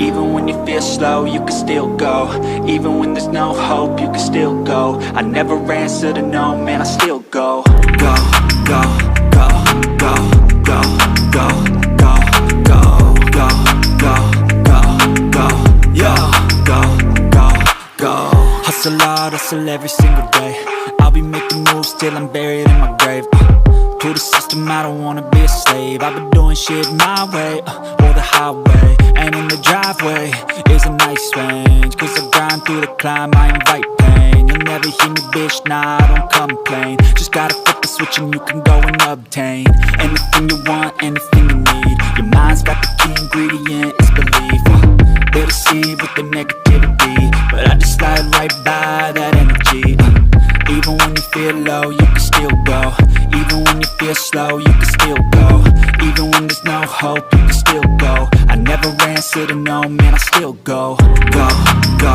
Even when you feel slow, you can still go. Even when there's no hope, you can still go. I never answer to no, man, I still go. Go, go, go, go, go, go, go, go, go, go, go, go, yo, go, go, go. Hustle hard, hustle every single day. I'll be making moves till I'm buried in my grave. To the system, I don't wanna be a slave. I've been doing shit my way, or the highway. And in the driveway is a nice range, cause I grind through the climb, I invite pain. You'll never hear me, bitch, nah, I don't complain. Just gotta flip the switch and you can go and obtain anything you want, anything you need. Your mind's got the key ingredient, it's belief. They deceive with the negativity, but I just slide right by that energy. Even when you feel low, you can still go. Even when you feel slow, you can still go. Even when there's no hope, you can still go. I never answer to no, man, I still go. Go, go,